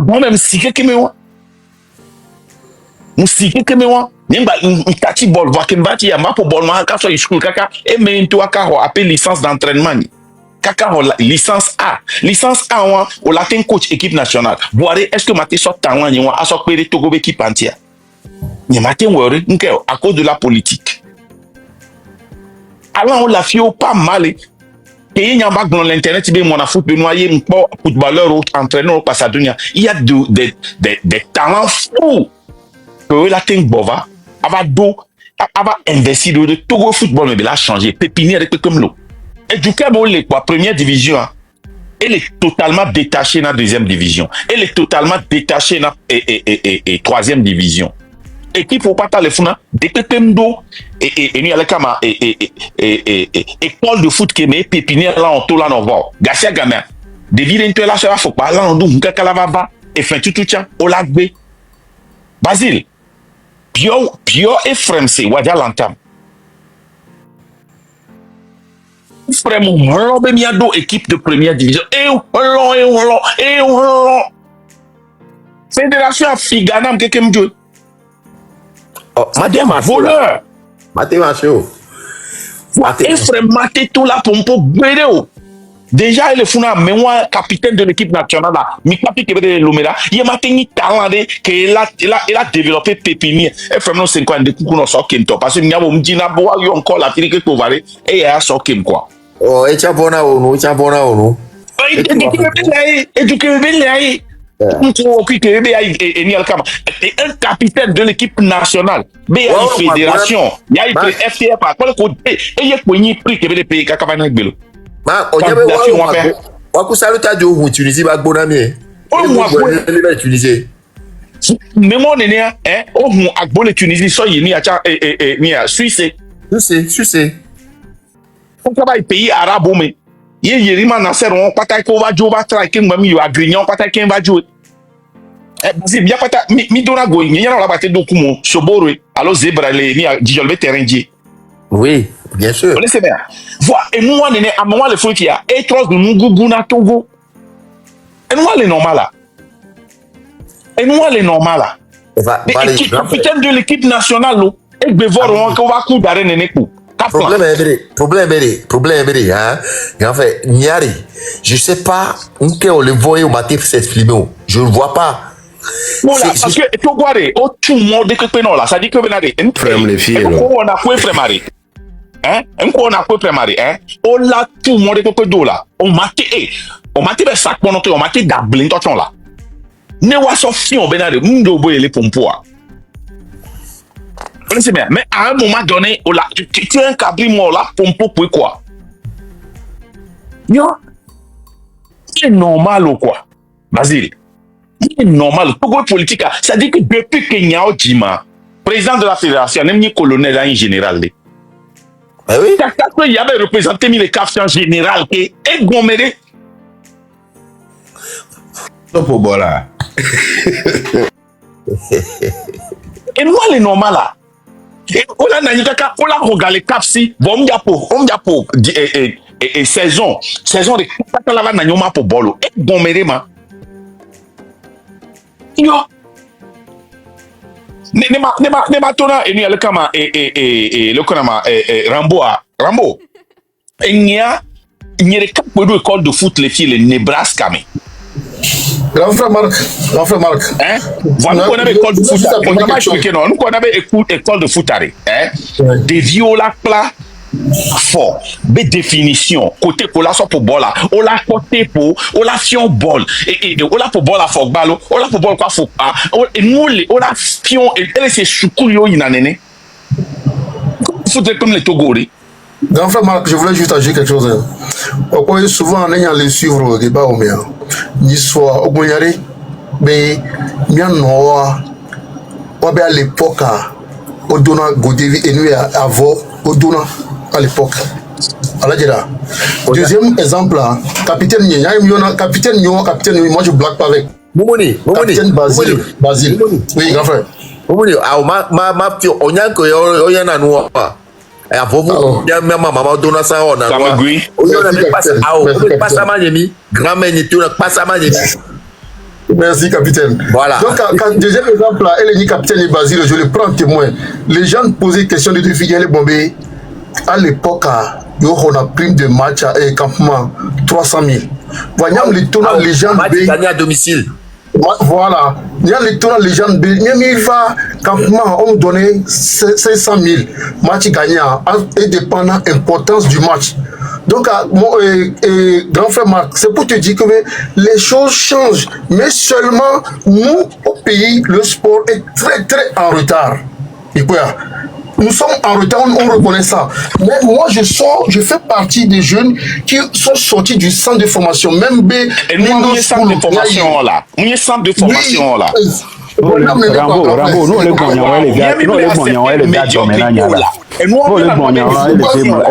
bon même si que me wa musiki que me wa nimba ntati ball va que mbati ya mapo ball ma ka so school kaka e me into aka ho appel licence d'entraînement ni kaka ho licence A wa au latin coach équipe nationale boire est-ce que maté so talent ni wa aso pere Togo équipe entière ni maté wore nke à cause de la politique alors on la fio pas mal et il y a dans l'internet il mon foot de noyer un footballeur ou entraîneur pas ça il y a des talents fous que la ting bova ava investir de Togo football mais il a changé pépinière avec comme l'eau et du coup bon les quoi première division elle est totalement détachée dans deuxième division elle est totalement détachée dans et troisième division équipe faut pas t'aller funa depuis Temdo et nous allons comme école de foot qui met pépinière là en tout là on va Garcia gamin devine toi là ça faut pas là on doit qu'à la va et fin tout tiens au lac B Basile Pio et Fremse Wadja l'entame Frère mon miado équipe de première division et fédération africaine que me joue Madame voleur Mathémacho. Et frère Maté tout là pour me déjà il est funa mais moi capitaine de l'équipe nationale là mi papi que de Lomera il a maintenu talent que il a développé pépinière et frère non c'est quoi de coucou non so kento parce que n'y a bon dina bo yo encore la fille que pour valer et il a so kem quoi Oh et chabona onu et du que belle un capitaine de l'équipe nationale mais il fédération il y a une FTF par contre et il y a une prix que les pays kakabana gbelo ma onyabe wa ku saluta jo hu Tunisie ba gbona mi o mu agbo le Tunisie mais mon nene o mu agbo le Tunisie so yi ni acha ni a Suisse on travaille pays arabe mais ye yerima na ser on pata ko va jo ba try ke ngam yo agrignon pata ke va jo c'est bien pata mi dona go ni yana la bate dokumo soboro alors zebra le ni dijolbe terrain die oui bien sûr on sait bien voilà et nous on est à moment le foot qui a et trois de nous gubuna Togo et nous on est normal là et capitaine de l'équipe nationale et bevoir on va coup d'arrêt neneku problème hein en fait Niari je sais pas où on le voit au matin s'exprimer je le vois pas voilà parce que Togoare au tout le monde que non là ça dit que venez frère les filles on a quoi frère Marie on a quoi frère Marie on l'a tout le monde que do là on mate be sac pendant que on mate dablin ton là ne wa so fi on benade ndo boyele pompoa c'est bien mais à un moment donné on là tu es un cabri mort là pompo pour quoi yo c'est normal ou quoi Basile c'est normal Togo politique ça dit que depuis que Nyao Djima président de la fédération même ni colonel en général ah oui il y avait représenté les capitaines en général que et Goméré pour bola et moi les normal là et on a nanyika on a regardé capsi bon on pour et saison de kata la na nyoma pour bolo et Goméré ma yo ne ma tona et ni le kama et le konama Rambo et nya le cap de école de foot les filles le Nebraska mais Grand frère Marc. Hein? Voilà, on avait école de foot. On a expliqué non. Nous on avait école de foot des viola plat fort. Des définitions. Côté qu'on la soit pour bol là. On l'a côté pour. On l'a fion bol. Et on l'a pour bol à fort ballon. On l'a pour bol quoi faut pas. Et nous on l'a fion et elle c'est choukoulio inanene. Foot comme les Togolais. Grand frère Marc, je voulais juste ajouter quelque chose. Pourquoi souvent on est allé suivre le débat au mien. Ni soit au Gougnari, mais bien noir. On à l'époque, au donnant Godevi et nous avant, au donnant à l'époque. Alors déjà. Deuxième exemple, capitaine Nyon, moi je blague pas avec. Momoni. Capitaine Basile. Oui, grand frère. Momoni, ma fille, on y a que y en a noir. Et à vous, maman donne ça on a. On a pas ça, grand-mère ni tout, pas ça Merci, capitaine. Voilà. Donc, deuxième exemple, là, elle est capitaine et Basile, je le prends en témoin. Les gens posaient question de devenir les bombés. À l'époque, on a pris de match et campement 300 000. Voyons les tournois légende B. Gagné à domicile. Voilà. Il y a les tournois légende B. Même il va campement, on donnait 500 000. Match gagnant et dépendant l'importance du match. Donc, grand frère Marc, c'est pour te dire que les choses changent. Mais seulement, nous, au pays, le sport est très, très en retard. Et quoi? Nous sommes en retard, on reconnaît ça. Mais moi, je fais partie des jeunes qui sont sortis du centre de formation. Même B. Et nous, on est centre de formation là. On est centre de formation là. Rambo, nous les Bonyans, les gars, nous les Bonyans, les gars dominants là. Et nous les Bonyans,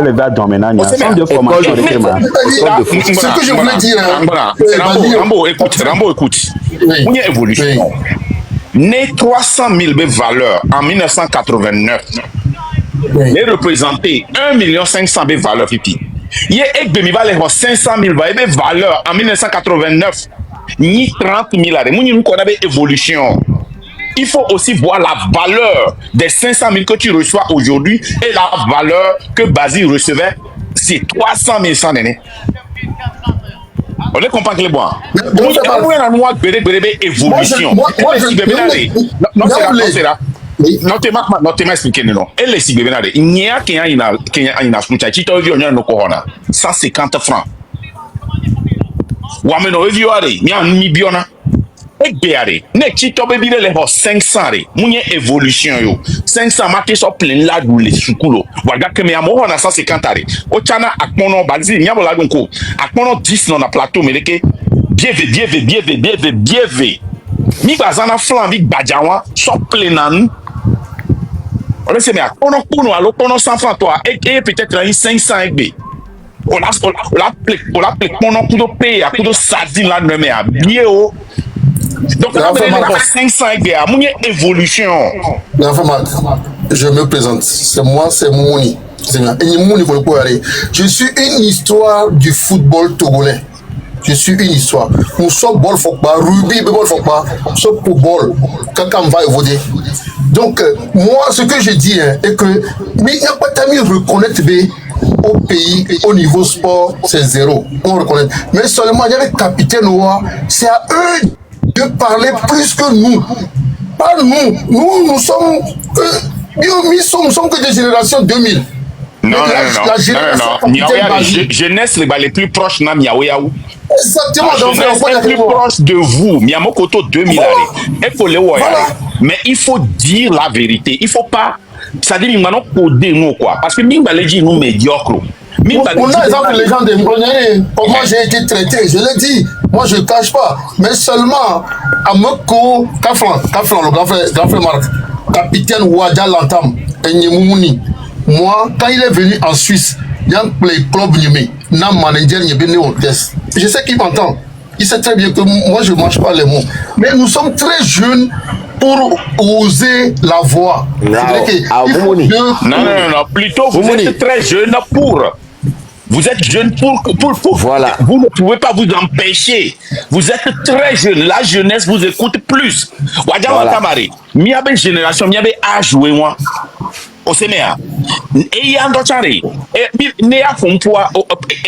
les gars dominants. Centre de formation de Kéma. Ce que je voulais dire. Rambo, écoute. On y a évolution. Né 300 000 de valeur en 1989. Les représenter 1 500 000 de valeur. Il y a un demi-valeur 500 000 de valeur en 1989. Ni 30 000 nous connaissons évolution. Il faut aussi voir la valeur des 500 000 que tu reçois aujourd'hui et la valeur que Basile recevait, c'est 300 000 sans donner. On est comprendre que les bois. On est évolution. Non, tu m'as expliqué, non. Elle est si bien. Il n'y a qu'un ina fruta. Tu t'as vu, on a nos corona. 150 francs. Ou amène au vieux, il y a un mi-biona. Et bien, ne tu t'as bien les 500. Mouille évolution, yo. 500 marqués sur plein là d'où les soucoulo. Voilà que mes amours, on a 150 arrêts. Au Tchana, à mon basi, il y a mon lagonco. À mon 10 dans la plateau, mais que bien vu. Mi bazana flan, mi badjawa, sur plein nan. On sait, mais on a 100 francs, toi, et peut-être 500 et on a pendant coup de paye, à coup de sardine là, mais à bien haut. Donc, on a 500 et à mon évolution. Je me présente. C'est moi, c'est Mouni. Je suis une histoire du football togolais. Je suis une histoire. Nous sommes bol fokba, rugby, bol fokba, nous sommes pour bol. Quand on va évoluer. Donc, moi, ce que je dis est que, mais il n'y a pas de reconnaître au pays, au niveau sport, c'est zéro. On reconnaît. Mais seulement, il y avait capitaine Noah, c'est à eux de parler plus que nous. Pas nous. Nous sommes que des générations 2000. Non. Jeunesse, les plus proches, n'a Miaouyaou. Exactement. Les plus proches de vous, Miamokoto 2000 années. Il faut les voir. Mais il faut dire la vérité. Il faut pas. Ça dit, maintenant, coder nous, quoi. Parce que Mimbaléji nous médiocre. On a exemple les gens de Mbonyere. Comment j'ai été traité, je l'ai dit. Moi, je ne cache pas. Mais seulement, à Moko, Kaflan, le grand frère Marc, capitaine Ouadja Lantam, et Nyemoumouni. Moi, quand il est venu en Suisse, il y a un club Nyemé, Nam Manager Nyebene au test. Je sais qu'il m'entend. Il sait très bien que moi, je ne mange pas les mots. Mais nous sommes très jeunes pour oser la voix. Non. Plutôt, vous êtes très jeune pour. Vous êtes jeune pour. Voilà. Vous ne pouvez pas vous empêcher. Vous êtes très jeune. La jeunesse vous écoute plus. Voilà. Il y a une génération, il y a un âge, moi. On sait bien. Et il y a un autre charé. Et il y a un poids.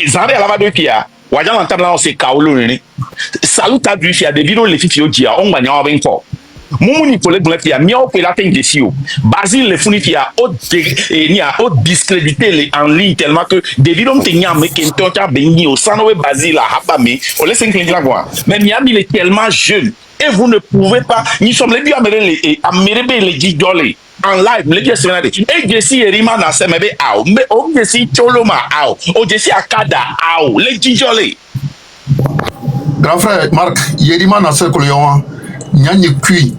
Zandé à la va de Pia. Wajan l'entend là, on s'est kaolo. Salut à du fia, des vidéos les filles au dia. On va n'y avoir un fort. Moumouni pour les blancs fia, miao pour la tête des sios. Basile les fournis fia, au discrédité les en ligne tellement que des vidéos t'es mais qui t'ont béni au sanoé Basile à Habame. On laisse incliner la voix. Mais Miami il est tellement jeune. Et vous ne pouvez pas. Nous sommes les biens américains les guidolés. En live, les pièces sont là. Et Jessie et Rima n'a pas mais on Jessie Choloma on Jessie Akada les guidolés. Grand frère Marc, Yerima n'a pas que Nyani Kui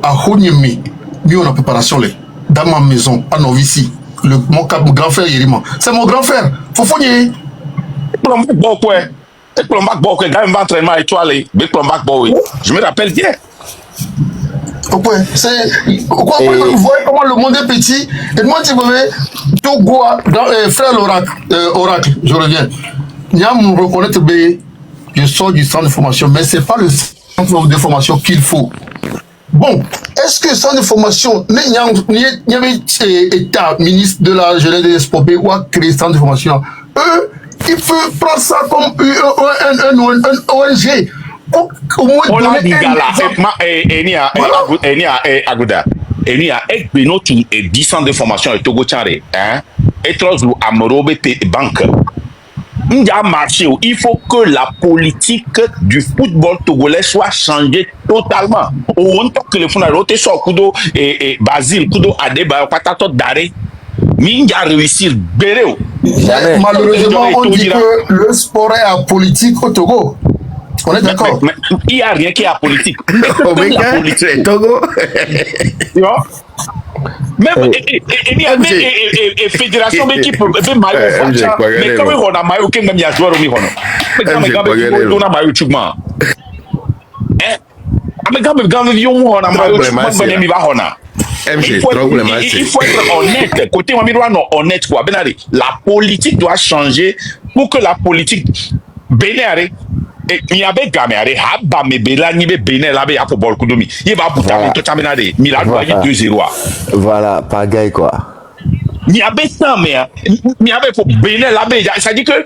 à Honyemi, lui on a préparation dans ma maison à Novici. Mon grand frère Yerima, c'est mon grand frère. Faut fogner. Je me rappelle bien. Pourquoi vous voyez comment le monde est petit. Et moi, tu veux Togo, frère Oracle, je reviens. Je sors du centre de formation, mais c'est pas le centre centre de formation qu'il faut. Bon, est-ce que centre de formation, il y avait État, ministre de la Jeunesse et des Sports, ou a créé centre de formation, eux, ils peuvent prendre ça comme un ONG. Au moins donner Aguda. Et nous, il y a 10 centres de formation et Togo Tchare, hein, et Trosou Amorobe Banque. Il faut que la politique du football togolais soit changée totalement. On entend que le fondateur soit Kudo et Basile Kudo Adeba Patato Dare. Minga réussir Béréo. Malheureusement, on dit que le sport est apolitique au Togo. On est d'accord. Il n'y a rien qui est apolitique. La politique Togo. Tu vois? Même et fédération qui peut mais quand on a maillot qui même y a joueur au milieu mais quand on a maillot tu m'as mais quand on a maillot tu m'as ben va hona il faut être honnête côté moi doit non honnête quoi ben la politique doit changer pour que la politique bénère mi abe game are haba me bela ni be bene la be ya football kudomi il va bouta to championnat de Milan doit 2-0 voilà pagaille quoi mi abe ça mais mi abe pour bene la be ça dit que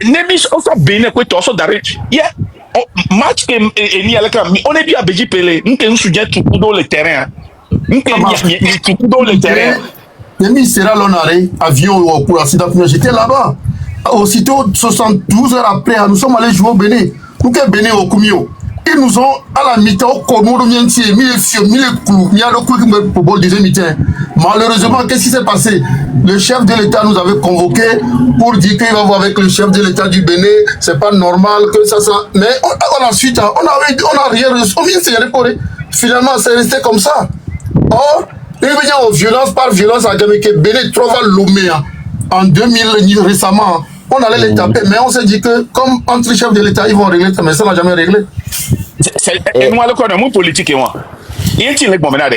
nemi on so bene ko to so dare yeah match que ni ala kan on est bien beji pelé nke nsuje tout dans le terrain nke ni tout dans le terrain nemi sera l'honoré avion pour accident j'étais là-bas. Aussitôt 72 heures après, nous sommes allés jouer au Bénin. Nous sommes Bénin au Koumio. Ils nous ont à la mi-temps, comme on vient de dire, mis les clous, il y a le coup pour le deuxième mi-temps. Malheureusement, qu'est-ce qui s'est passé? Le chef de l'État nous avait convoqué pour dire qu'il va voir avec le chef de l'État du Bénin. C'est pas normal que ça. Mais ensuite, on a rien reçu. On vient de se reporter. Finalement, c'est resté comme ça. Or, il vient aux violences par violence à Gameke. Bénin trouve Lomé en 2000 récemment. On allait les taper, mais on s'est dit que comme entre les chefs de l'État, ils vont régler, mais ça n'a jamais réglé. Et moi, le corps politique et moi. Il y a un bon ménage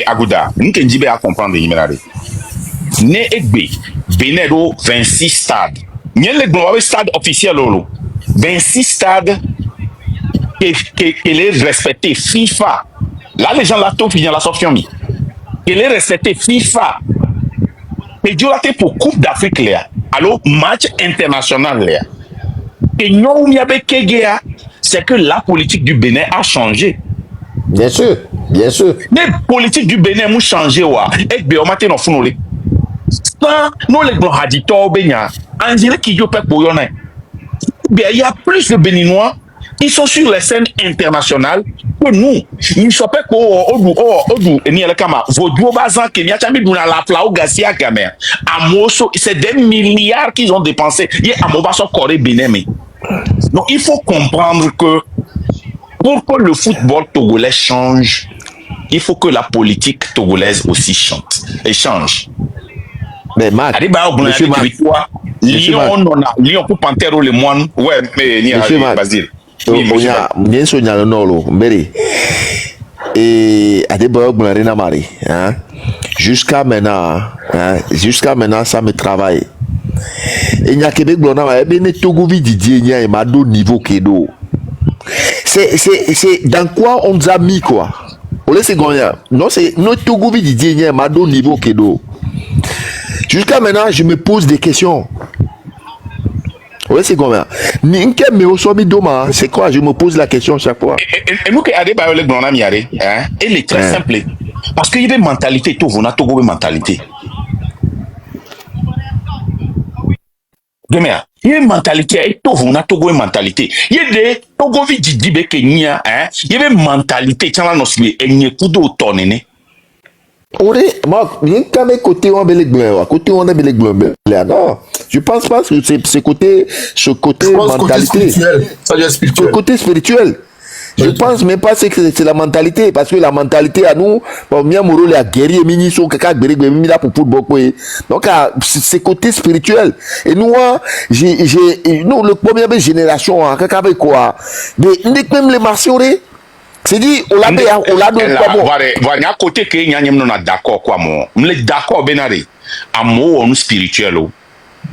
Aguda. Nous qui disons à comprendre les ménages. Né Egbe, Benedo 26 stades. Il y a le stade officiel 26 stades qui les respecté FIFA. Là, les gens là tout finissent la sortie mi. Qui les respecté FIFA. Et Dieu a été pour Coupe d'Afrique là. Alors, match international là. Et nous, c'est que la politique du Bénin a changé. Bien sûr, bien sûr. Mais la politique du Bénin a changé. Et bien, on m'a dit, nous les grands radicaux, on dirait qu'il y a pour y il y a plus de Béninois qui sont sur les scènes internationales que nous. Ils ne sont pas c'est des milliards qu'ils ont dépensés. Donc il faut comprendre que pour que le football togolais change, il faut que la politique togolaise aussi change. Mais Marc, monsieur Marc, Lyon pour Panthéro le moine, ouais, mais ni à Basile. Bien sûr, il y a le nolo, Mberi. Et à des bords, jusqu'à maintenant, ça me travaille. Et il y a Québec, il y a Togo Didier, il y a un niveau Kedo. C'est dans quoi on nous a mis quoi? On laisse gagner. Non, c'est notre Togo Didier, il y a un niveau Kedo. Jusqu'à maintenant, je me pose des questions. Oui, c'est combien? C'est quoi? Je me pose la question chaque fois. Et nous, elle est très simple. Parce qu'il y a une mentalité, tout, on a une mentalité. Demain, il y a une mentalité, tout, on a une mentalité. Il y a des Togovi Didibé Kenya, il y a une mentalité, tu as une couteau tonné. Côté on a non, je pense pas que c'est ce côté mentalité, ce côté spirituel. Je pense même pas que c'est la mentalité, parce que la mentalité à nous, bon, a guerrier miniso pour football. Donc c'est côté spirituel. Et nous, nous le première génération, quoi, même les martiaux. C'est dit, on l'a voilà, côté que nous sommes d'accord, quoi, d'accord, benari, amour, spirituel,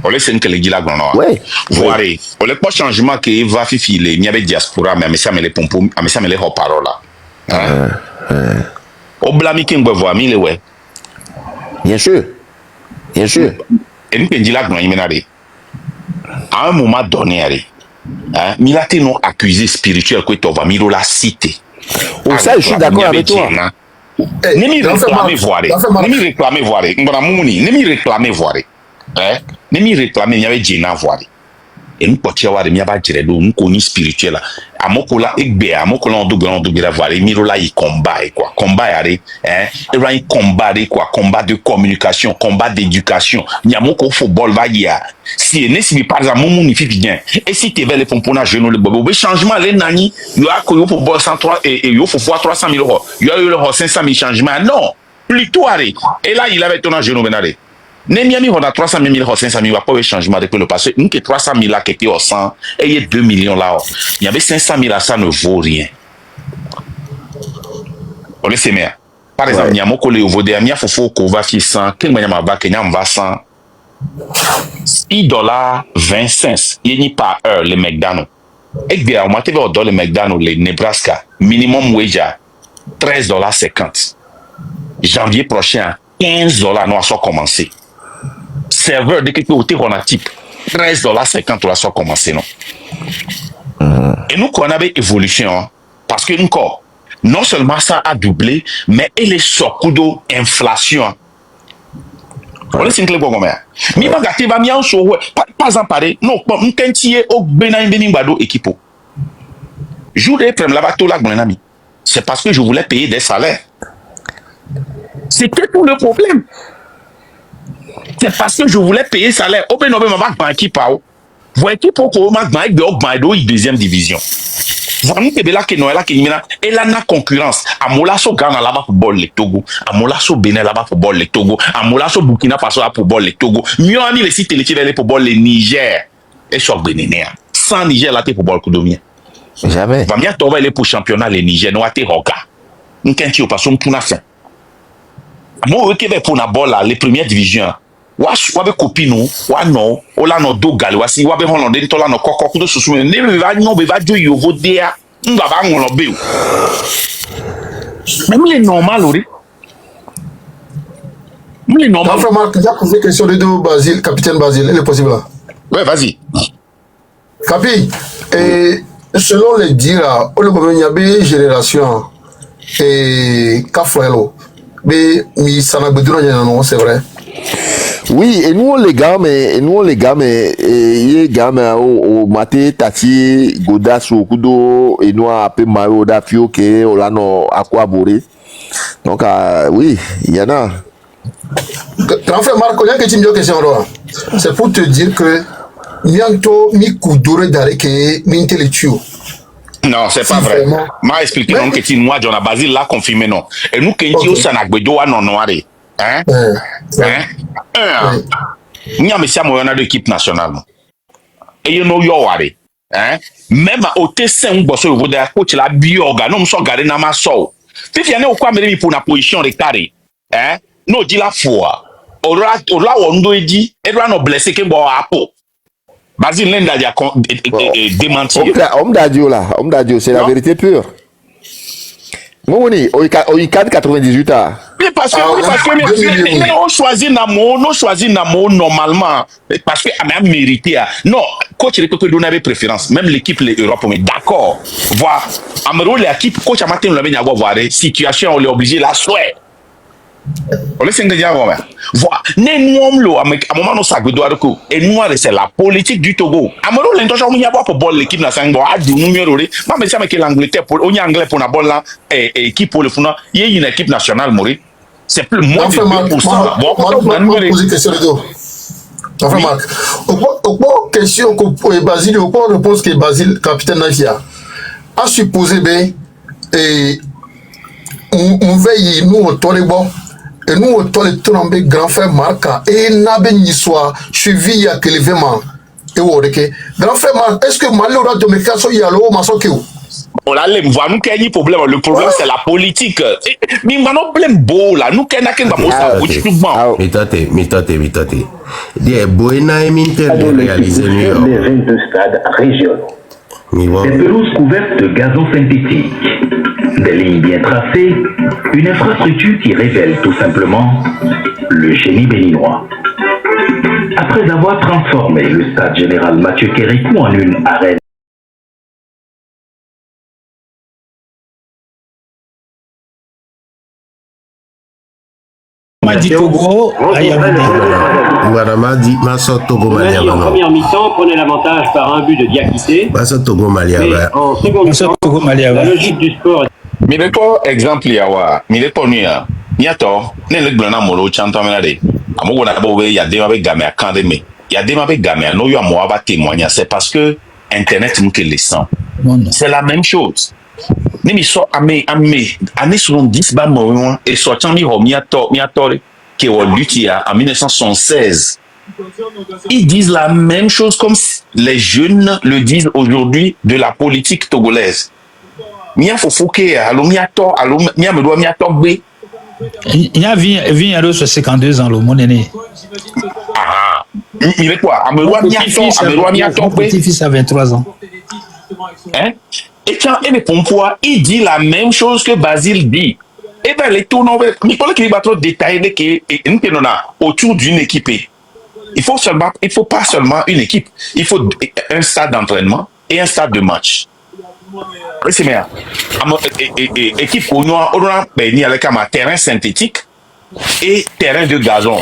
On laisse un que les gars là. Ouais. Voir, on les pas changement qui va filer, il y avait diaspora, mais ça me les pompons, mais ça me les hors parole là. Au blâme qui me voit, mais ouais. Bien sûr. Bien sûr. Et nous, dit là, à un moment donné, il a été non accusé spirituel que tu vas miro la cité. Oh, ça, je suis d'accord avec toi. Ne m'y réclamer voir. Ne m'y réclamer voir. Ne m'y réclamer voir. Ne m'y réclamer, il y avait Djena voir. Et nous, pour tirer, il y avait Djena, nous connaissons spirituel. À mon cola, à mon cola, on doit voir. Miro là, il combat, quoi. Combat, il combat, quoi. Combat de communication, combat d'éducation. Il y a mon football, va y a. Si, si, par exemple, mon il fait bien. Et si tu veux les pompons à genoux, le bobo, changement, les nani, il y a que pour bol 103 et il faut voir 300 000 euros. Il y a eu le 500 000 changements. Non. Plutôt, arrête. Et là, il avait ton genou, benaré. Nemiami, on a 300 000, 500 000, il n'y a pas eu changement depuis le passé. Nous, que 300 000 là qui étaient au 100, et il y a 2 millions là. Il y avait 500 000 là, ça ne vaut rien. On le sait, mais, par exemple, il y a mon collègue au Vodé, il y a Fofo, Kova, qui 100, quel moyen m'a bac, il y a un 100. $6.20, il n'y a pas heure, les McDonald's. Et bien, on m'a dit, dans les McDonald's, les Nebraska, minimum wage à $13.50. Janvier prochain, $15, nous allons commencer. Serveur de quelque côté qu'on a type $13.50 on a commencé non. Et nous qu'on avait évolution parce que encore non seulement ça a doublé mais il est sorti d'inflation. On est simple comme ça. Mais pas gâter va bien sur pas en parler non pas un quantier au benin bado équipe. Jour de prendre là-bas tout là mon ami. C'est parce que je voulais payer des salaires. C'était tout le problème. C'est parce que je voulais payer salaire. Au bénin, on va équipe à vous équipe pour qu'on m'a gagné deuxième division. Vraiment que là que Noël qui mina et là na concurrence. À Molasso Ghana là-bas pour bol le Togo, à Molasso Bénin là-bas pour bol le Togo, à Molasso Burkina Faso là pour bol le Togo. Mieux ami les sites télévisés pour bol le Niger. Et sur Bénin. Sans Niger là pour bol Koudomien. Jamais. Va bien tomber les pour championnat le Niger no ate roka. Nous quand tu passes pour na fin. Moi qui vais pour na bol là les premières divisions. Wa be copie nous wa non o la no do gal wa si wa be holande to la no kokko ku do susu ne be va no be va jo yovo dia nga ba ngolo be o même les normal ori mais normal enfin Marc j'ai posé question de Basile capitaine Basile il est possible là ouais vas-y Capi et selon les dires on le y a des générations et Kafuelo mais mi sana bedura non c'est vrai. Oui, et nous les gars, mais les gars, mais au maté tati goda sukudo et nous a peu mayo da fio que on a no aquaboré. Donc oui, il y en a. Grand frère Marco, il y a une question là. C'est pour te dire que bientôt mi kudore dare que mi intellectuel. Non, c'est pas vrai. M'a expliqué non que tu moi John Basile l'a confirmé non. Et nous kenti au sanagbedo wa non noiré. Hein? Nous avons une équipe nationale. Et nous avons même au T5, nous avons un coach la bioga, nous sommes gardés dans ma soul. Si tu as quoi mais pour la position de carré, nous dit la foi. On doit dire, et nous blessé que bon à peau. Basile Lenda a démenti. Homme d'adio, c'est la vérité pure. Moi, au 98 ans. Parce que on choisit Namo normalement parce que a même mérité. Non, coach il peut donner préférence, même l'équipe l'Europe mais d'accord. Voir Amero l'équipe coach a matin le bien avoir situation on est obligé la souhait. On laisse ingrédient voir. Voir nous lo à moment nous ça doit ko et nous c'est la politique du Togo. Amero l'intention on y avoir pour ball l'équipe nationale a du numéro mais ça mais que l'Angleterre pour on y anglais pour la ball là équipe pour le fond il y a une équipe nationale mourir. C'est plus moins de 2%. Bon, on poser question de dos. Enfin, Marc, au question que Basile, au point réponse que Basile, capitaine Nafia, a supposé bien, et on veille, nous, au toit les bon, et nous, au toit les tombés, grand frère Marc, et n'a pas ni soit suivi à que l'événement, et où, ok. Grand frère Marc, est-ce que Malheur de Mekaso y a l'eau, Masokéo? On a les voix, nous qu'il y a problème. Le problème, c'est la politique. Mais maintenant, problème beau là. Nous qu'il y a qu'un gars ça. Mitote. Des Boena et Minter de réaliser New York. Les 22 stades régionaux. Des pelouses couvertes de gazon synthétique. Des lignes bien tracées. Une infrastructure qui révèle tout simplement le génie béninois. Après avoir transformé le stade général Mathieu Kérékou en une arène. Togo, en première mi-temps, prenait l'avantage par un but de Diakité. Mais en seconde mi-temps, la logique du sport. Mais le exemple, il y a Niato, ne le glona molo chantamelade. Amogo na bobe ya dema be game akandeme. Ya dema be game no yo mo aba témoigner, c'est parce que internet nous que les sent. C'est la même chose. Ni mi so ame année 70 ba mo et sortant mi ho miato qui au lutia en 1976. Ils disent la même chose comme les jeunes le disent aujourd'hui de la politique togolaise. Mia fofoke alo miato alo mia me do miato gbe. Il y a 52 ans, le monde est né. Ah, il est quoi? Petit-fils à 23 ans. Hein? Et quand il est il dit la même chose que Basile dit. Et bien, les tournants, il faut qu'il y ait trop détaillé autour d'une équipe. Il faut pas seulement une équipe. Il faut un stade d'entraînement et un stade de match. C'est bien. Équipe on a avec un terrain synthétique et terrain de gazon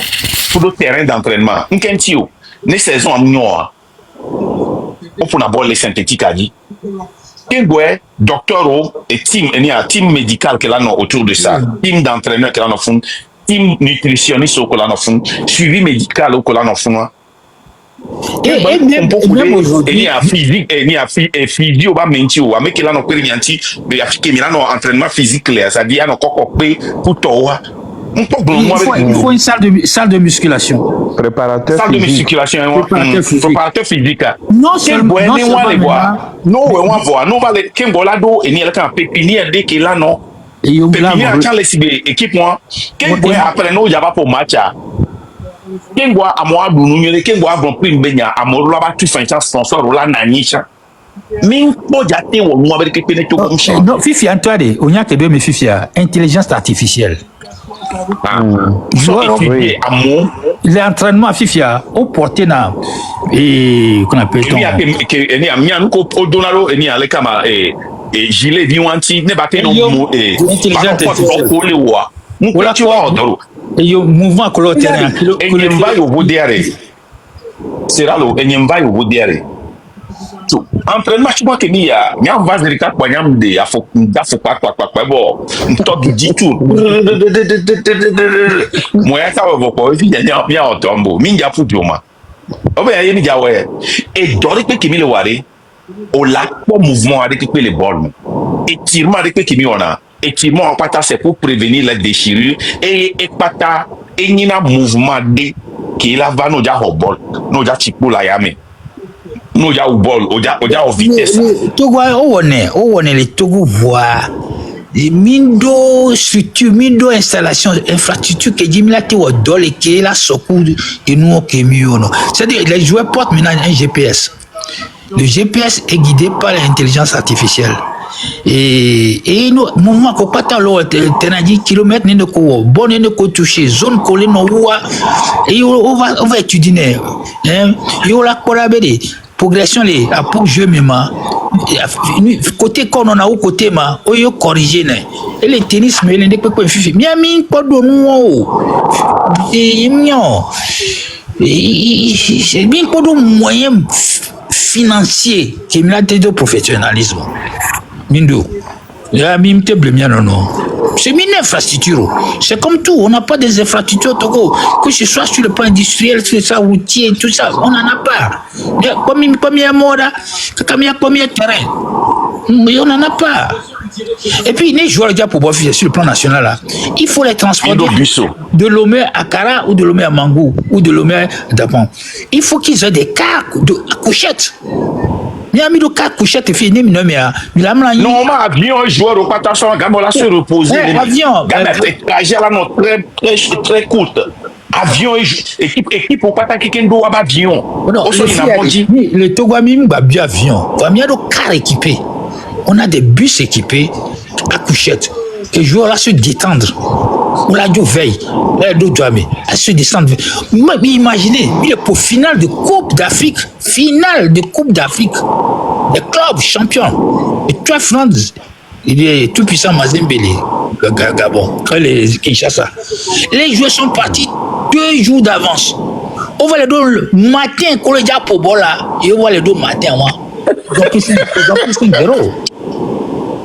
pour le terrain d'entraînement. Une saison en noir. On peut d'abord les synthétiques à dire. Docteur et team médical qui est là autour de ça, team d'entraîneur qui est là fond, team nutritionniste qui est là fond, suivi médical qui est là fond. Et même aujourd'hui, il y a physique, il y a physio, bah mentio, mais qui là non peut rien dire, mais il y a qui là non entraînement physique là, ça dit il y a non encore pour toi. Il faut une salle de musculation. Préparateur physique. Non seulement non on va non va les Kembolado et ni la pépinière dès qu'il là non. Pépinière quand les équipe moi Kembo après nous il y a pas pour match. Kembo à moi nous Kembo a bon prix benya amoro la ba tu fin sponsor la nanicha. Min po jate wo mo avec pépinière to comme ça. Non fifi Antoine, on y a que deux mais fifi intelligence artificielle. L'entraînement FIFIA au porté na et qu'on appelle gilet diwanti ne batte no et mouvement color terrain entraînement tu vois que ni ya nyam va zerika kwa nyam de afo ndafo kwa bo top du tout moya ka bo ko fi nya otombo minja fudioma obe ya ni jawe et dori pe kimi le ware o la po mouvement avec pe le ball étirement avec pe kimi ona étirement en pata c'est pour prévenir la déchirure et pata enyina mouvement de qui la va no ja hobol no ja chipo la yame no ya ball oja o vitesse Togo on est les Togo voix mindo structure mindo installation infrastructure que Jimila te wa dole ke la sokou et nous que mieux non c'est-à-dire les joueurs portent maintenant un GPS. Le GPS est guidé par l'intelligence artificielle et nous mouvement ko pata lo tenadi kilomètres ne ko bonne ne ko toucher zone collée no wa et on va étudier hein yo la korabede progression les pour jeu même côté qu'on on a au côté ma oyo corriger et les tennis mais les ne peut pas fifi miami pas de nous et mignon c'est bien pas de moyens financiers qui me l'a de professionnalisme mindo ya mim te blé non c'est une infrastructure. C'est comme tout. On n'a pas des infrastructures au Togo. Que ce soit sur le plan industriel, que ce soit routier, tout ça, on n'en a pas. Combien de terrain? Mais on n'en a pas. Et puis, les joueurs déjà pour boire sur le plan national, là, il faut les transporter de Lomé à Kara ou de Lomé à Mangou ou de Lomé à Dapon. Il faut qu'ils aient des cars à couchette. Miami do 4 couchettes fini non mais non ma avion joueur au patation gamola se reposer avion trajet là non très courte avion équipe au pataki kendo avion le Togo a mis bien avion famille do car équipé on a des bus équipés à couchettes les joueurs là se détendre on l'a dit veille à se descendre imaginez il est pour finale de Coupe d'Afrique des clubs champions et toi France il est tout puissant Mazembele le Gabon les Kinshasa les joueurs sont partis 2 jours d'avance on va les donner le matin quand les gars pour bola et on va les donner matin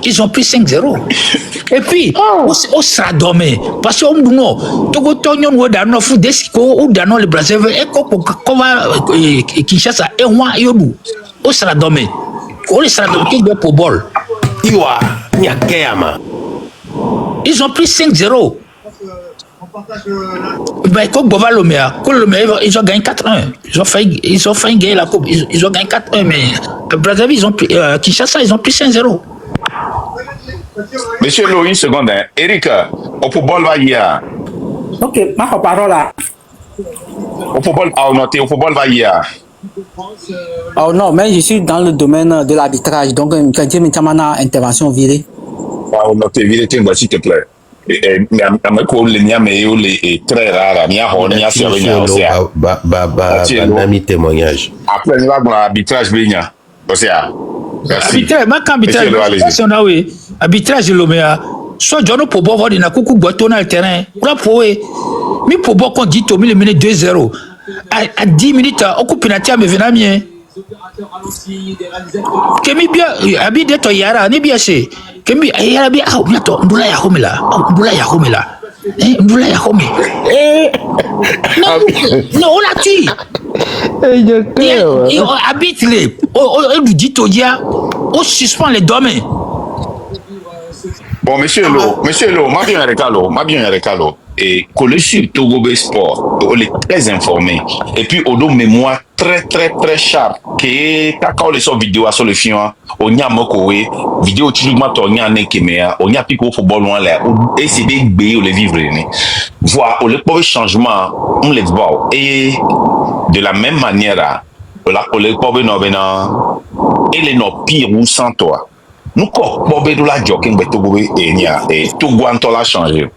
ils ont pris 5-0 et puis on sera dormé parce que on Togo Tonyon ou dans fou desco ou dans le Brésil et qu'on va Kinshasa et moi yobu on sera dormé on sera dormé pour bol Iwa Nyakeyama ils ont pris 5-0 ben comme Bovalomea ils ont gagné 4-1 ils ont failli gagner la coupe ils ont gagné 4-1 mais Brazzaville ils ont pris Kinshasa ils ont pris 5-0. Monsieur Lo, une seconde. Eric, au football va y aller. Ok, ma parole là. Au football, au football va y aller. Oh non, mais je suis dans le domaine de l'arbitrage, donc quand j'ai mis ma intervention virée. Ah, on a viré, s'il te plaît. Et très rare, témoignage. Après, nous avons l'arbitrage, arbitrage Lomea soit John pour voir na kuku boito na le terrain pour pouvoir mi pour bon qu'on dit au milieu minute 2-0 à 10 minutes au coup penalty me venant bien kemi bien abi de to yara ni bien c'est kemi yara bien ah bientôt ndula ya homela ndula ya home non on l'a tué habite les on lui dit au dia on suspend les domaines. Bon, monsieur Lo, m'a bien recalo. Et collé sur Togo Sport, on est très informé. Et puis, on a une mémoire très sharp. Que quand les sortes vidéo sur le film, on y a mokoé, vidéo typiquement on y a nekemea, on y a piqué au football loin là, et c'est des béis, on les vivre. Voir, on les pauvres changements, on les voit. Et de la même manière, on les pauvres non, et les non pire ou sans toi. Nous quoi bobé de la jogging mais Togo et Togo la changé.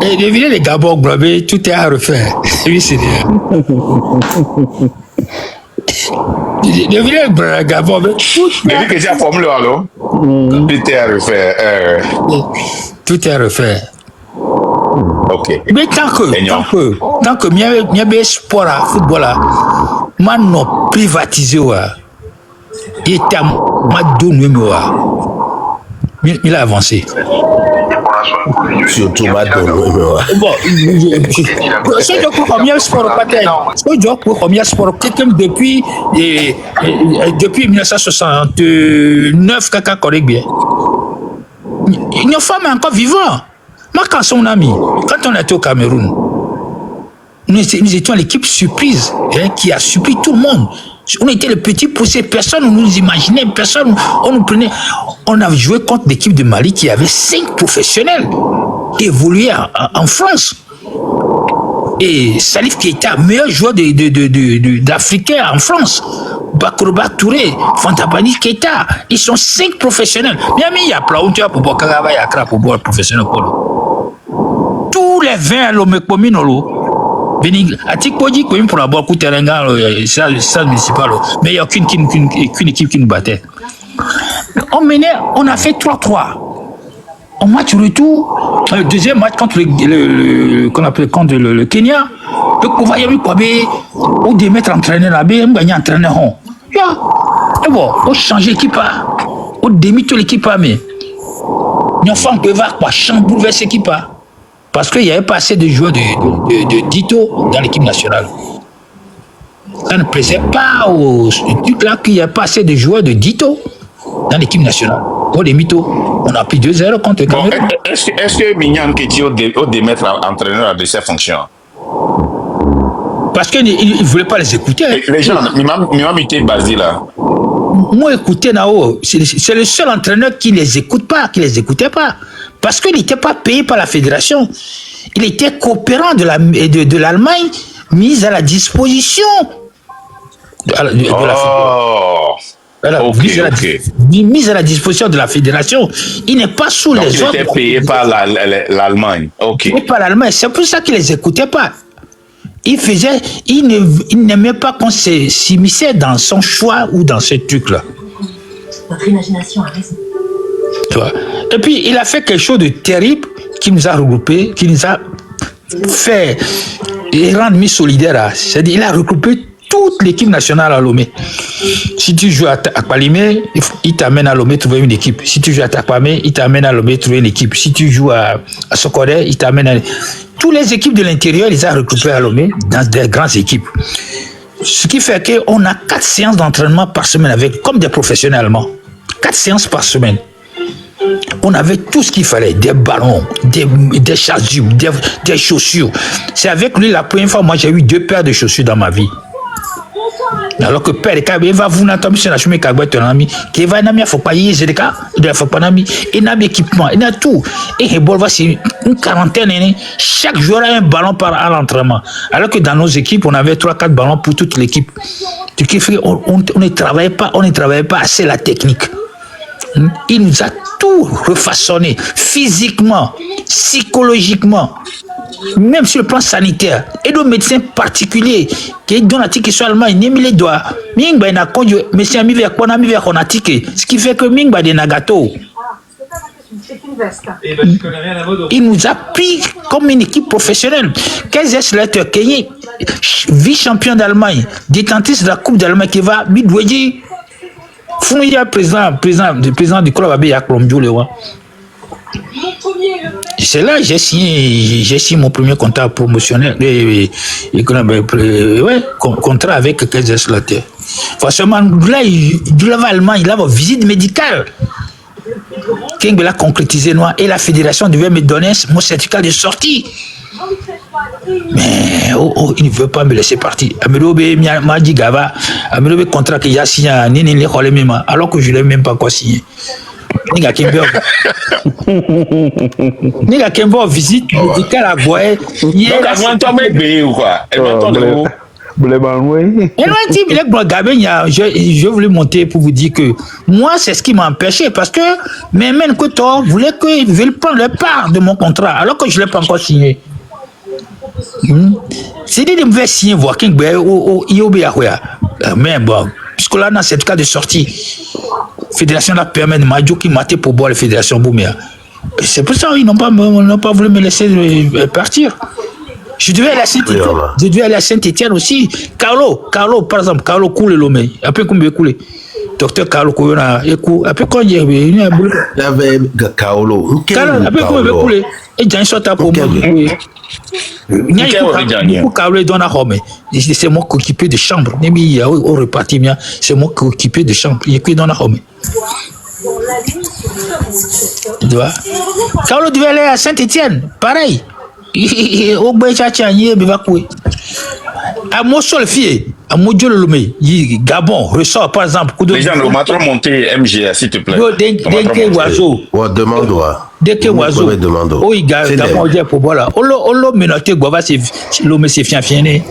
Et devinez les Gabon globés, tout est à refaire. Oui, c'est bien. Devinez le Gabon, mais tout est que j'ai la formule alors. Tout est à refaire. Tout est à refaire. Ok. Mais tant que il y a sport à football là, maintenant privatisé il était à Madou il a avancé. Surtout Madou. Bon, c'est donc combien sport combien sport quelqu'un depuis 1969 caca correct bien. Une femme encore vivant. Moi quand son ami, quand on était au Cameroun, nous étions l'équipe surprise qui a surpris tout le monde. On était le petit poussé, personne ne nous imaginait, personne, on nous prenait. On a joué contre l'équipe de Mali qui avait 5 professionnels qui évoluaient en France. Et Salif Keita, meilleur joueur d'Africain en France. Bakrouba Touré, Fantabani Keita, ils sont 5 professionnels. Bien mis, il y a Plaoutia pour boire Kagava et Accra pour boire professionnel. Tous les 20 à l'Omekpominolo. À Tikpoji, pour avoir coûté un gars, ça municipal, mais il n'y a aucune équipe qui nous battait. On a fait 3-3. En match retour, le deuxième match contre le Kenya, le Kovayabi Kwabe, on devait mettre entraîneur là-bas, on gagnait entraîneur. Et bon, on change l'équipe, on démit toute l'équipe, mais nous faisons quoi, chambouler cette équipe. Parce qu'il n'y avait pas assez de joueurs de Dito dans l'équipe nationale. Ça ne plaisait pas aux trucs là qu'il n'y a pas assez de joueurs de Dito dans l'équipe nationale. Au mythos, on a pris 2-0 contre le Cameroun. Bon, est-ce que Mignan Keti au démettre entraîneur de ses fonctions? Parce qu'ils ne voulaient pas les écouter. Les gens, ils été basés là. Moi, écoutez, Nao, c'est le seul entraîneur qui ne les écoute pas, qui ne les écoutait pas. Parce qu'il n'était pas payé par la fédération. Il était coopérant de l'Allemagne, mis à la disposition de la mise à la disposition de la fédération. Il n'est pas sous les autres. Il était payé par l'Allemagne. Ok. Payé par l'Allemagne. C'est pour ça qu'il ne les écoutait pas. Il n'aimait pas qu'on s'immisçait dans son choix ou dans ce truc-là. Votre imagination a raison. Tu vois? Et puis, il a fait quelque chose de terrible qui nous a regroupés, qui nous a fait rendre mis solidaires. C'est-à-dire, il a regroupé toute l'équipe nationale à Lomé. Si tu joues à Palimé, il t'amène à Lomé trouver une équipe. Si tu joues à Tapamé, il t'amène à Lomé trouver une équipe. Si tu joues à Sokoré, il t'amène à... Toutes les équipes de l'intérieur, il les a regroupées à Lomé dans des grandes équipes. Ce qui fait qu'on a 4 séances d'entraînement par semaine avec, comme des professionnels allemands. 4 séances par semaine. On avait tout ce qu'il fallait, des ballons, des chasubles, des chaussures. C'est avec lui la première fois, moi j'ai eu 2 paires de chaussures dans ma vie. Alors que père il va vous n'entendre sur la chemin ton ami qui va n'ami faut pas y de faut pas n'ami et n'a équipement il a tout et il va c'est une quarantaine chaque joueur a un ballon à l'entraînement alors que dans nos équipes on avait 3-4 ballons pour toute l'équipe. Ce qui fait on ne travaillait pas assez la technique. Il nous a tout refaçonné physiquement, psychologiquement, même sur le plan sanitaire. Et nos médecins particuliers qui donnent la tique sur l'Allemagne, ils les doigts. Mingba n'a conduit, mais c'est un mivé qu'on a mis vers qu'on a tiqué. Ce qui fait que Mingba des nagato. Il nous a pris comme une équipe professionnelle. Kaiserslautern, Kenny, vice-champion d'Allemagne, détentiste de la Coupe d'Allemagne qui va bidouiller. Founia, président du club Abbé Colombio, le roi. C'est là que j'ai signé mon premier contrat promotionnel, contrat avec Kaiserslautern. Forcément, là, il va Allemagne, il a une visite médicale. King l'a concrétisé, et la fédération devait me donner mon certificat de sortie. Mais il ne veut pas me laisser partir. Amirobe m'a dit Gava, Amirobe contrat qu'il a signé à Nini alors que je ne l'ai même pas encore signé. Niga Kembo visite médicale à Boye. Il est là. Je voulais monter pour vous dire que moi, c'est ce qui m'a empêché parce que Memen Koto voulait qu'ils veulent prendre leur part de mon contrat alors que je ne l'ai pas encore signé. C'est dit de me faire signer voir King Bay au IOB Ahoya. Mais bon, puisque là, dans ce cas de sortie, la fédération a permis de m'ajouter qui m'a pour boire la fédération Boumia. C'est pour ça qu'ils n'ont pas voulu me laisser partir. Je devais aller à Saint-Étienne aussi. Carlo, par exemple, Carlo Koulé Lomé. Après combien coulé? Docteur Carlo Koulé, après quand il y avait Carlo. Après combien coulé? Et j'ai un sorte pour moi. C'est moi qui occupé de chambre. Au reparti, c'est moi qui occupé de chambre. Il est dans la home. Carlo devait aller à Saint-Étienne, pareil. Au à Mossolfié, à Modjolomé, Gabon, ressort par exemple. Les gens, on m'a trop monté MGA, s'il te plaît. Dès que oiseau. Dès que oiseau. Oh, il Gabon, il pour voilà. On l'a menotté, Guava, c'est l'homme, c'est fiancé.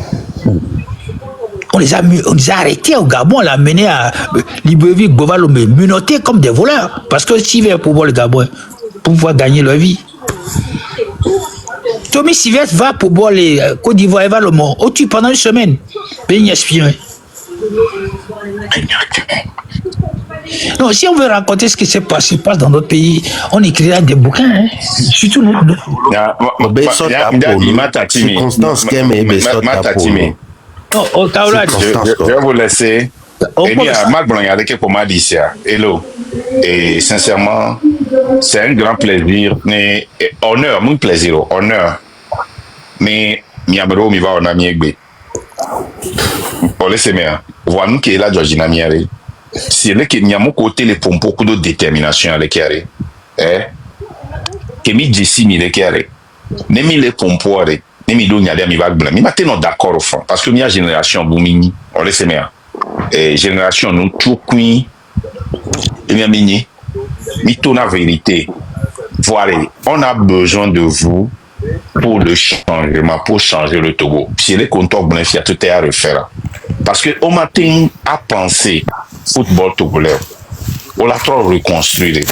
On les a arrêtés au Gabon, on l'a mené à Libreville, Guava, l'homme, menotté comme des voleurs. Parce que s'ils veulent pouvoir le Gabon, pour pouvoir gagner leur vie. Tommy Sylvestre va pour boire les Côte d'Ivoire et va le mort. Oh, tu pendant une semaine. Ben, espion. Non, si on veut raconter ce qui se passe dans notre pays, on écrira des bouquins. Hein. Surtout nous. Je vais vous laisser. Et bien, Marc Blanc, pour m'a dit ça. Hello. Et sincèrement, c'est un grand plaisir, mais honneur, mon plaisir, honneur. Mais Miamero, mi va en amiégbé. Pour les sémères, voilà nous qui est là, Georgina Miare. C'est là que nous avons côté les pompes beaucoup de détermination à l'écaré. Que mi Jessie mi l'écaré. Nemi les pompes, ni mi do nyade mi va gbla mi mate non d'accord au fond parce que mi a génération boumini on laisse mais génération nous tout queen et mi mini mi tourne la vérité voilà on a besoin de vous pour le changement pour changer le Togo si les compteurs bon il y a tout à refaire parce que au matin à penser football togolais on l'a trop reconstruire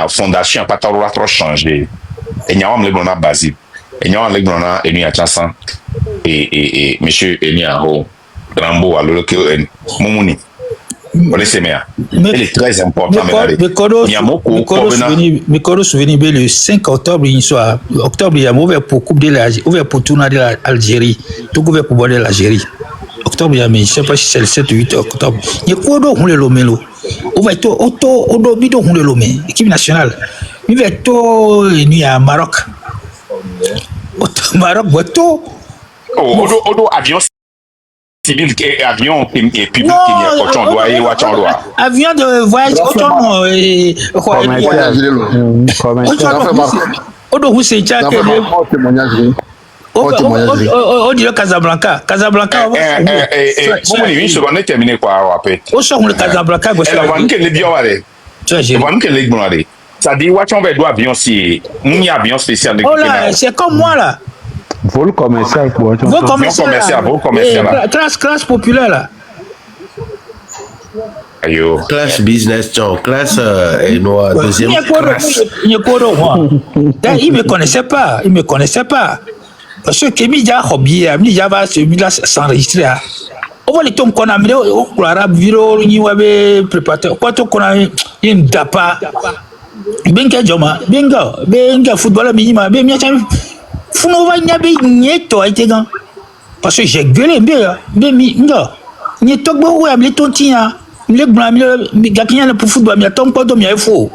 fondation pas trop changer et n'y a pas de basé et n'y a pas de et n'y a chanson et monsieur Eniaho Rambo alors que Momoni on laisse mais il est très important mais quand souvenir le 5 octobre il soit octobre il y a mauvais pour coupe de l'Algérie pour tourner de l'Algérie tout ouvert pour boire l'Algérie octobre il y a mais je sais pas si c'est le 7 ou 8 octobre il y a quoi d'autre on le lomelo on va être au bido on le lomé équipe nationale il va être il y a Maroc bateau odo avion civil et avion et public qui est coton doit et watchon doit avion de voyage coton et odo vous c'est ça que on dit Casablanca bon une seconde terminé quoi après on sort le Casablanca elle va nous que les bio aller ça va nous que les blondes ça dit watchon va doit avion si un avion spécial de c'est comme moi là vol commercial pour vol commercial classe populaire là ayo classe business classe noir deuxième classe il me connaissait pas parce que Kémy déjà hobby mi va celui-là s'enregistrer on va les tombes qu'on a mis au arabe viro ni wabe préparateur quoi to qu'on a une dapa benga joma benga footballeur minima be mi cham funo va nyabe nyeto aitega parce que j'ai gueulé be mi nga nyeto bo wa mi tontia mi blanc mi gakinya pour football mi tom ko do mi fo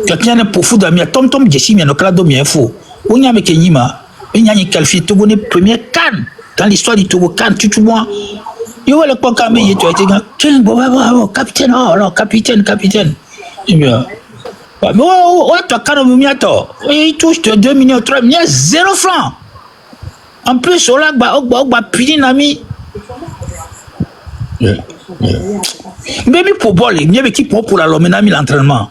gakinya pour football mi tom jesi mi no kala do mi fo on y a avec Nima, il y a une qualifié Togo ne première CAN dans l'histoire du Togo CAN tu vois il y a le point camé tu as été bravo capitaine capitaine et bien mais toi CAN il touche 2 millions 3 millions 0 francs en plus on l'a pini nami mais pour bol il y avait qui pour la l'homenami l'entraînement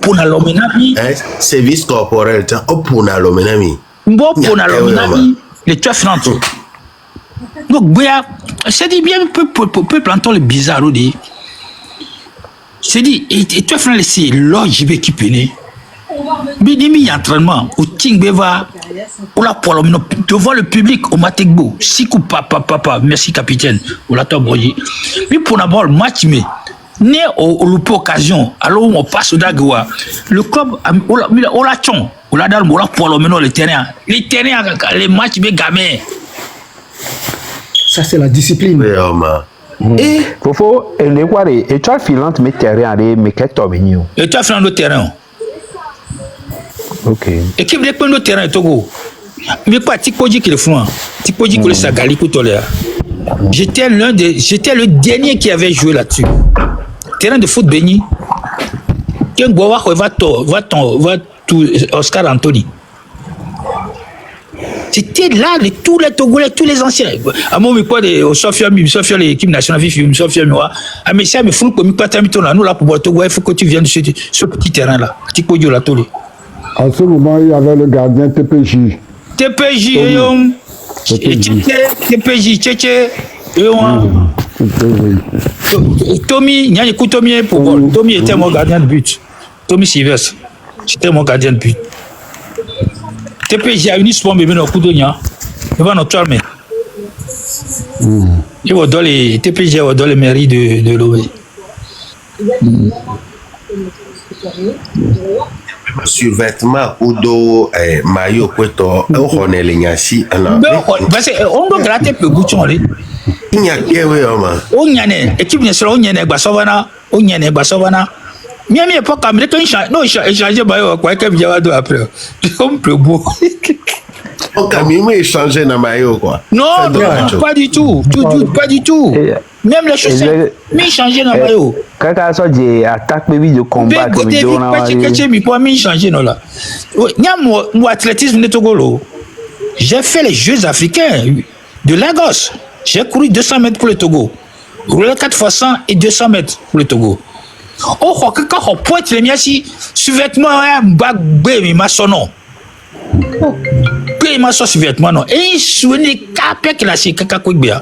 pour na l'homenami service corporel pour na l'homenami pour na l'homenami les trois francs donc c'est dit bien peu planton le bizarre dit c'est dit et toi francs c'est loge qui peine bidimi entraînement au tingbeva pour la pour devant le public au mategbo siku papa merci capitaine ou la toboyi mais pour d'abord match mais né au loupe occasion alors on passe au Dagua le club on la chon on la dalle on la pour le terrain les matchs bien gamin ça c'est la discipline et faut les voir et tu as filante mais terrain mais qu'est-ce que et tu as filante le terrain ok équipe de le terrain Togo mais pas Tikpoji qui le font Tikpoji qui le sagali kutolea j'étais le dernier qui avait joué là-dessus terrain de foot béni quel bois va tout Oscar Anthony c'était là tous les Togolais tous les anciens à mon micro de Sofia l'équipe nationale vive Sofia moi à mais ça me fout comme pas tamito là nous là pour Togo il faut que tu viennes sur ce petit terrain là petit podio là tolé à ce moment il y avait le gardien TPJ Tchétché Tommy, il y a un coup Tommy pour bol. Tommy était mon gardien de but. Tommy Sylvestre, c'était mon gardien de but. TPJ a une sport bébé dans le coup de nia. Il va notre armée. Il va dans les TPJ va dans les mairies de l'OE. Survêtement ou do maillot kweto on est l'ignaci alors parce que on doit gratter le bouton là il y a que oui on y a une équipe nationale on y a basovana miami époque américain non échanger bayo quoi que vient de après comme plus beau on a même échangé dans maillot quoi non pas du tout pas du tout Même les chaussettes, mais changer dans le maillot. Quand ça dit attaque baby de combat comme il on a changer non là. Moi athlétisme de Togo. J'ai fait les Jeux africains de Lagos. J'ai couru 200 mètres pour le Togo. Roulé 4 fois 100 et 200 mètres pour le Togo. Oh, quand on pointe les miens si, sous-vêtements, un bac B, mais ma son non. B, ma son sous-vêtements non. Et il souvenait qu'après qu'il a si caca quoi bien.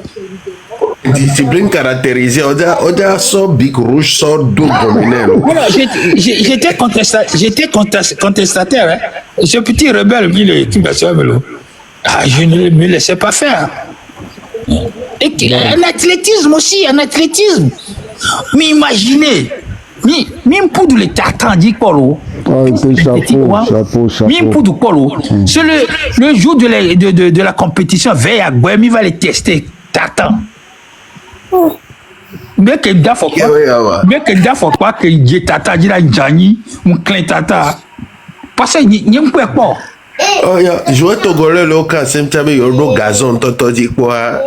Discipline caractérisée, on a son big rouge, son double dominant. Voilà, j'étais contestataire. Hein. Ce petit rebelle qui m'a sauvé. Je ne me laissais pas faire. Et un athlétisme aussi, un athlétisme. Mais imaginez, même pour les tartans dit Polo. Même pour du Polo. C'est le jour de la compétition, veille à Guem, il va les tester. Tartans. Bien que d'affaire quoi que j'ai tata dit la Djani ou clin tata parce que n'y a pas quoi. Oh ya jouer togolais le cas c'est un yo gazon toto dit quoi.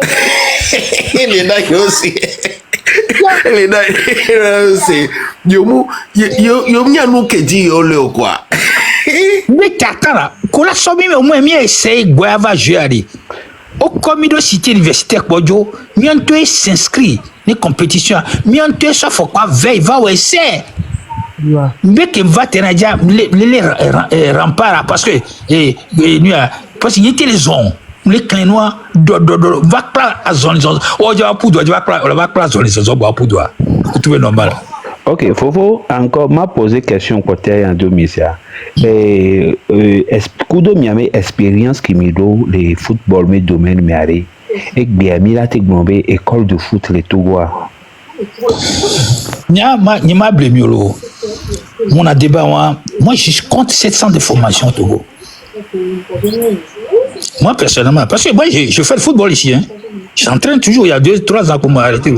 Il est là aussi. Il est là aussi. Yo m'y nous que dit yo le quoi. Mais tata là, qu'on la somme au moins mieux essayer Guava jouer. Au comité cité universitaire Bojo, bientôt s'inscrit les compétitions, bientôt ça faut quoi veille va au essai. Mais que va tenaja les remparts parce que parce qu'il était les zones les clins noirs va pas à zone oh je va poudre va pas zone les zones va poudre tout est normal. Ok, Fofo, encore m'a posé question côté en 2000. Kudo miame expérience qui me do le football me domaine me arrêt et bien mi la tegnombe école de foot le Togo. Nya ma blémiolo. Mon a débat moi je compte 700 de formation au Togo. Moi personnellement parce que moi je fais le football ici hein. J'entraîne toujours il y a 2-3 ans pour m'arrêter.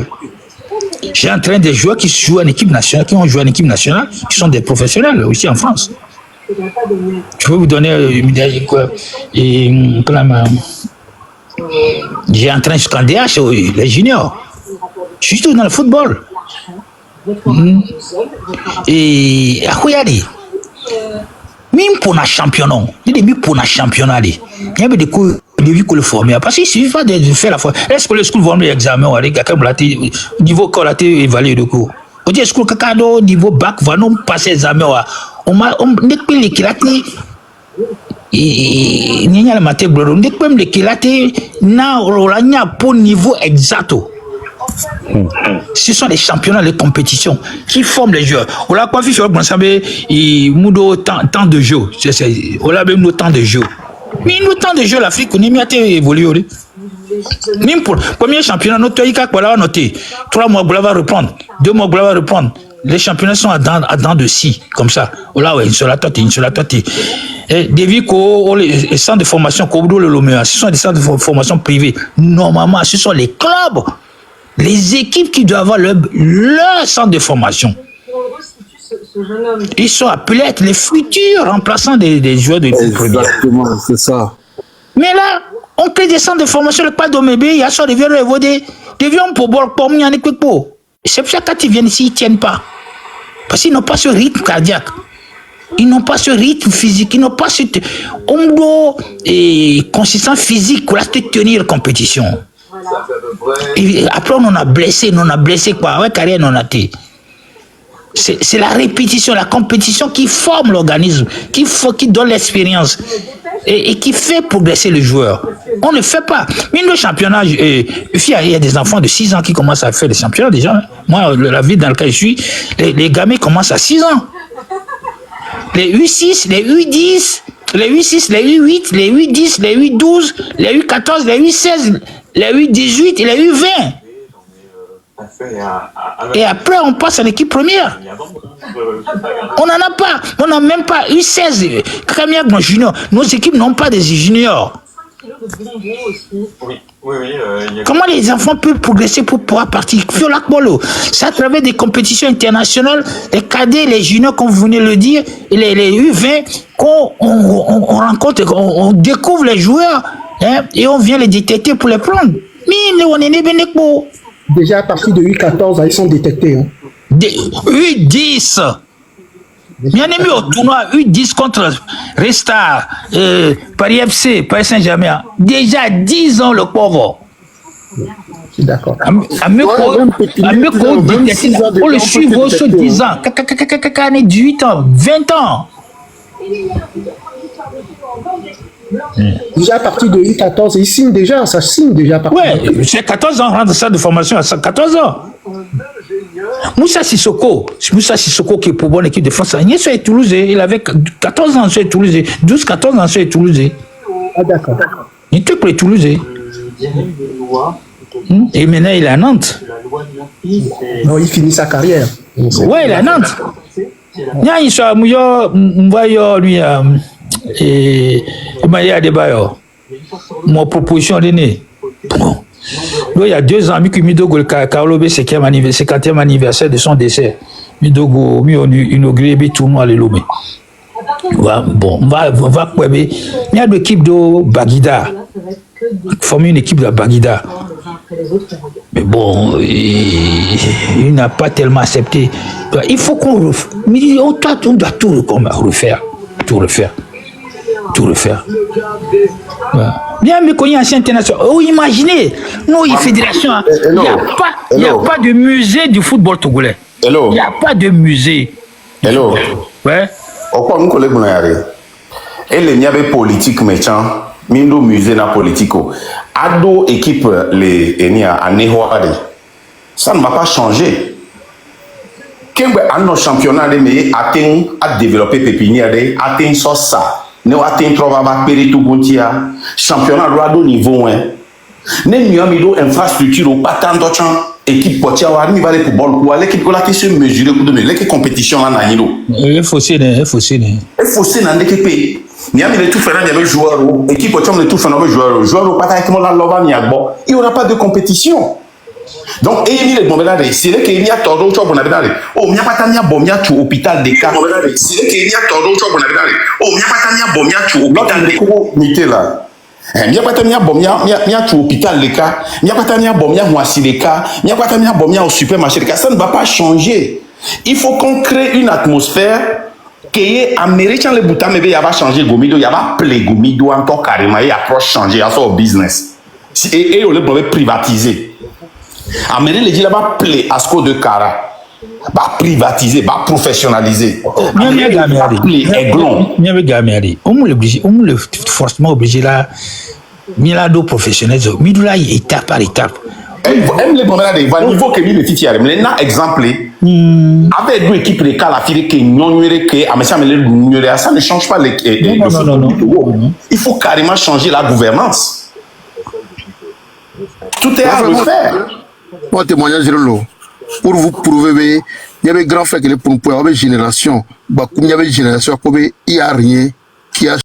J'entraîne des joueurs qui jouent en équipe nationale, qui ont joué en équipe nationale, qui sont des professionnels aussi en France. Je peux vous donner quoi. J'ai entraîné jusqu'en DH, les juniors. Je suis tout dans le football. Et à quoi y aller? Même pour un championnat, même pour un championnat, il y avait des cours de vie que le former. Parce qu'il suffit pas de faire la fois. Est-ce que le school va me l'examen ou avec niveau corps a été évalué de cours? On dit est-ce que le niveau bac va nous passer l'examen? On n'est pas l'équilaté. Il n'y a pas de maths, on n'est pas l'équilaté. On n'a pas niveau exact. Ce sont les championnats, les compétitions qui forment les joueurs. On l'a pas vu sur le ensemble, il nous temps de jeu. On a même nos temps de jeu. Mais nos temps de jeu, l'Afrique, on est mis à évoluer. Même pour le premier championnat, notre pays, on va noter. 3 mois, on va reprendre. 2 mois, on va reprendre. Les championnats sont à dents de scie, comme ça. On l'a, ouais, une seule tête. Des vies les centres de formation, ce sont des centres de formation privés. Normalement, ce sont les clubs. Les équipes qui doivent avoir leur centre de formation. Ils sont appelés à être les futurs remplaçants des joueurs de première. Exactement, c'est ça. Mais là, on crée des centres de formation, le pas d'Omébé, il y a ça, des vieux pour boire, pour m'y en équipe. C'est pour ça que quand ils viennent ici, ils ne tiennent pas. Parce qu'ils n'ont pas ce rythme cardiaque. Ils n'ont pas ce rythme physique, ils n'ont pas ce consistance physique pour tenir la compétition. Et après, on a blessé quoi. Ouais, carrière, on a été. C'est la répétition, la compétition qui forme l'organisme, qui donne l'expérience et qui fait progresser le joueur. On ne fait pas. Mais le championnat, il y a des enfants de 6 ans qui commencent à faire des championnats déjà. Moi, la ville dans laquelle je suis, les gamins commencent à 6 ans. Les U6, les U10, les U6, les U8, les U10, les U12, les U14, les U16, les U18 et les U20. Et après, on passe à l'équipe première. On n'en a pas. On n'a même pas U16. Junior. Nos équipes n'ont pas des juniors. Comment les enfants peuvent progresser pour pouvoir partir? C'est à travers des compétitions internationales, les cadets, les juniors, comme vous venez de le dire, et les U20, qu'on rencontre, on découvre les joueurs hein, et on vient les détecter pour les prendre. Mais on est né. Déjà à partir de U14, ils sont détectés. Hein. U10. Il y en a mis au tournoi U10 contre Resta, Paris FC, Paris Saint-Germain. Déjà 10 ans le pauvre. D'accord. On le suivre sur 10 ans. 18 ans, 20 ans. Déjà à partir de U14, ils signent déjà, ça signe déjà. Ouais, c'est 14 ans, rentre ça de formation à 14 ans. Moussa Sissoko qui est pour bonne équipe de France, il est sur Toulouse, il avait 14 ans sur Toulouse, 12-14 ans sur Toulouse. Ah d'accord. Il était pour Toulouse. Et maintenant il est à Nantes. Non, il finit sa carrière. Ouais, il est à Nantes. Il soit lui et Maya Adebayo. Mon proposition de né. Il y a 2 ans, Midogo Carlo B, c'est 50e anniversaire de son décès. Midogo a inauguré le tournoi à l'Elomé. Bon, on va il y a l'équipe de Baguida. Former une équipe de Baguida. Mais bon, il n'a pas tellement accepté. Il faut qu'on refasse. On doit tout refaire. Tout refaire. Bien me connaître ancien international. Oh, imaginez, nous, une fédération, il n'y a pas de musée du football togolais. Il n'y a pas de musée. Hello. Ouais. Pourquoi mon collègue et les n'y avait politique méchant, mindo musée na politico. Ado équipe les enia à Nehoade. Ça ne va pas changer. Quand un championnat de mais atteint à développer pépinière atteint ça. Ne atteint trop va péri tout gontia. Championnat doit de niveau hein. Ne miamido infrastructure au pas tant d'autres équipe potia wa ni vale pour bol pour l'équipe ko la qui se mesurer pour donner l'équipe compétition là na yino. Il faut c'est na l'équipe. Niami le tout faire na joueur équipe potia le tout faire na joueur pas avec la lova ni agbo. Il y aura pas de compétition. Donc et il est bon là c'est que il y a todo cho bon là. Oh mia patania bon mia tu hôpital de cas. C'est que il y a todo cho bon là. Oh mia patania bon mia tu hôpital de ko mité là. Mia patania bon mia tu hôpital de cas. Mia patania bon mia moisi de cas. Mia patania bon mia au supermarché de cas. Ça ne va pas changer. Il faut qu'on crée une atmosphère que américain le bouton mais il va changer gomido, il va play gomido encore carrément et approche changer à son business. Et on le privatiser. Américain les dit là va play à ce de cara. Va privatiser, va professionnaliser. On est forcément obligé là. Milado professionnel, Midoula étape par étape. Même les problèmes de niveau que lui le titulaire. Mais là exemple, avec 2 équipes de cas la fille que n'ignorer que ça ne change pas les. Non. Il faut carrément changer la gouvernance. Tout est à refaire. Mon témoignage pour vous prouver, il y avait grand frère qui est pour une génération. Il y avait une génération, il n'y a rien qui a